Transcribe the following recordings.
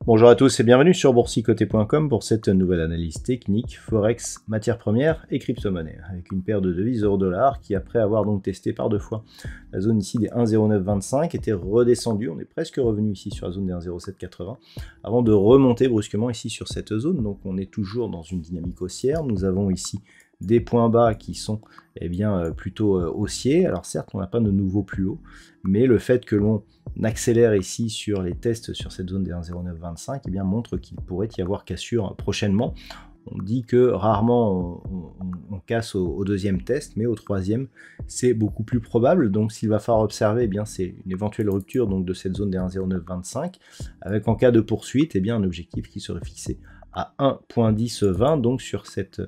Bonjour à tous et bienvenue sur boursicoté.com pour cette nouvelle analyse technique Forex, matières premières et crypto-monnaie avec une paire de devises euro-dollar qui, après avoir donc testé par deux fois la zone ici des 1,0925, était redescendue. On est presque revenu ici sur la zone des 1,0780 avant de remonter brusquement ici sur cette zone. Donc on est toujours dans une dynamique haussière. Nous avons ici des points bas qui sont plutôt haussiers. Alors certes, on n'a pas de nouveau plus haut, mais le fait que l'on accélère ici sur les tests sur cette zone des 1,0925 montre qu'il pourrait y avoir cassure prochainement. On dit que rarement on casse au deuxième test, mais au troisième, c'est beaucoup plus probable. Donc s'il va falloir observer, c'est une éventuelle rupture donc, de cette zone des 1,0925, avec en cas de poursuite, un objectif qui serait fixé à 1,1020, donc sur cette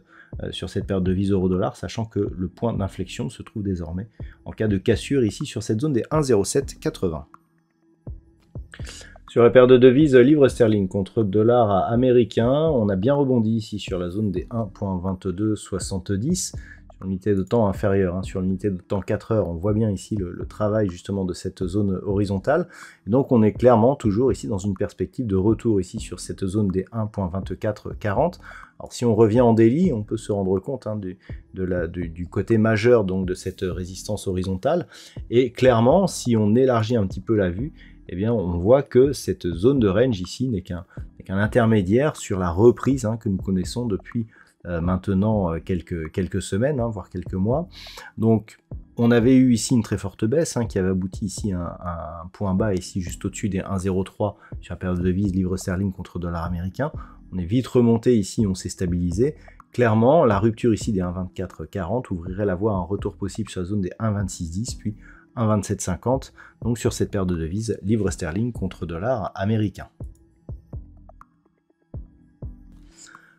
paire de devises euro-dollar, sachant que le point d'inflexion se trouve désormais en cas de cassure ici sur cette zone des 1,0780. Sur la paire de devises livre sterling contre dollar américain, on a bien rebondi ici sur la zone des 1,2270 sur l'unité de temps inférieure, sur l'unité de temps 4 heures. On voit bien ici le travail justement de cette zone horizontale. Et donc on est clairement toujours ici dans une perspective de retour ici sur cette zone des 1,2440. Alors si on revient en daily, on peut se rendre compte du côté majeur donc de cette résistance horizontale. Et clairement, si on élargit un petit peu la vue, on voit que cette zone de range ici n'est qu'un intermédiaire sur la reprise que nous connaissons depuis maintenant quelques semaines, voire quelques mois. Donc on avait eu ici une très forte baisse qui avait abouti ici à un point bas ici juste au-dessus des 1,03 sur la paire de devises livre sterling contre dollar américain. On est vite remonté ici, on s'est stabilisé. Clairement, la rupture ici des 1,2440 ouvrirait la voie à un retour possible sur la zone des 1,2610 puis 1,2750, donc sur cette paire de devises livre sterling contre dollar américain.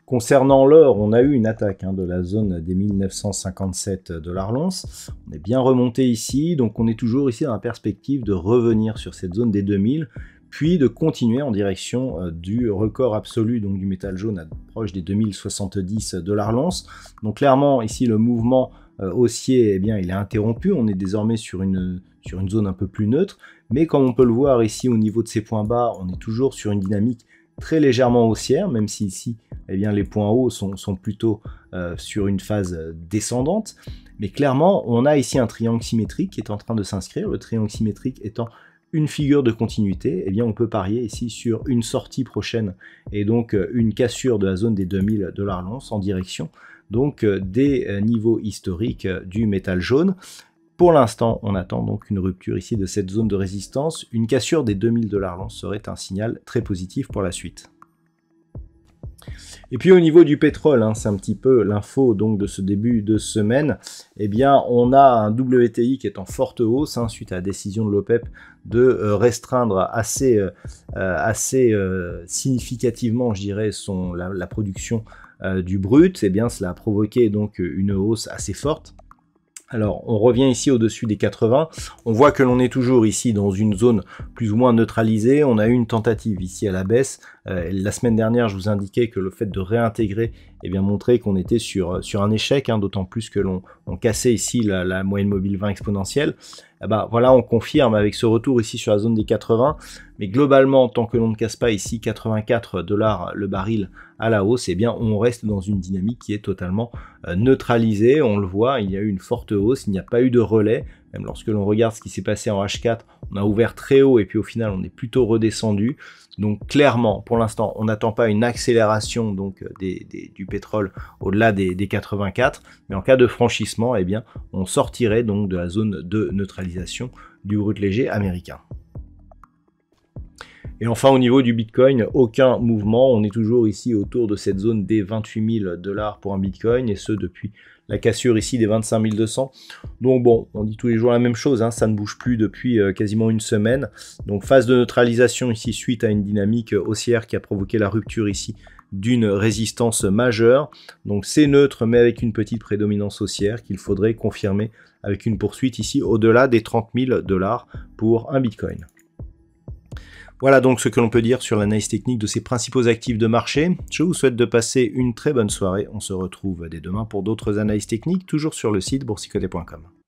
Concernant l'or, on a eu une attaque de la zone des 1957 $ l'once. On est bien remonté ici, donc on est toujours ici dans la perspective de revenir sur cette zone des 2000, puis de continuer en direction du record absolu donc du métal jaune proche des 2070 $ l'once. Donc clairement ici le mouvement haussier, il est interrompu. On est désormais sur une zone un peu plus neutre, mais comme on peut le voir ici au niveau de ces points bas, on est toujours sur une dynamique très légèrement haussière, même si ici les points hauts sont plutôt sur une phase descendante. Mais clairement, on a ici un triangle symétrique qui est en train de s'inscrire. Le triangle symétrique étant une figure de continuité, on peut parier ici sur une sortie prochaine et donc une cassure de la zone des 2000 $ l'once en direction donc des niveaux historiques du métal jaune. Pour l'instant, on attend donc une rupture ici de cette zone de résistance. Une cassure des 2000 $ l'once serait un signal très positif pour la suite. Et puis au niveau du pétrole, c'est un petit peu l'info donc de ce début de semaine, on a un WTI qui est en forte hausse suite à la décision de l'OPEP de restreindre assez significativement, je dirais, la production du brut. Cela a provoqué donc une hausse assez forte. Alors, on revient ici au-dessus des 80. On voit que l'on est toujours ici dans une zone plus ou moins neutralisée. On a eu une tentative ici à la baisse. La semaine dernière, je vous indiquais que le fait de réintégrer montrait qu'on était sur un échec, d'autant plus que l'on cassait ici la moyenne mobile 20 exponentielle. Voilà, on confirme avec ce retour ici sur la zone des 80. Mais globalement, tant que l'on ne casse pas ici 84 $ le baril à la hausse, on reste dans une dynamique qui est totalement neutralisée. On le voit, il y a eu une forte hausse, il n'y a pas eu de relais. Même lorsque l'on regarde ce qui s'est passé en H4, on a ouvert très haut et puis au final, on est plutôt redescendu. Donc clairement, pour l'instant, on n'attend pas une accélération donc du pétrole au-delà des 84, mais en cas de franchissement, on sortirait donc de la zone de neutralisation du brut léger américain. Et enfin, au niveau du Bitcoin, aucun mouvement. On est toujours ici autour de cette zone des 28 000 $ pour un Bitcoin, et ce depuis la cassure ici des 25 200. Donc bon, on dit tous les jours la même chose, ça ne bouge plus depuis quasiment une semaine. Donc phase de neutralisation ici suite à une dynamique haussière qui a provoqué la rupture ici d'une résistance majeure. Donc c'est neutre, mais avec une petite prédominance haussière qu'il faudrait confirmer avec une poursuite ici au-delà des 30 000 $ pour un Bitcoin. Voilà donc ce que l'on peut dire sur l'analyse technique de ces principaux actifs de marché. Je vous souhaite de passer une très bonne soirée. On se retrouve dès demain pour d'autres analyses techniques, toujours sur le site boursicoté.com.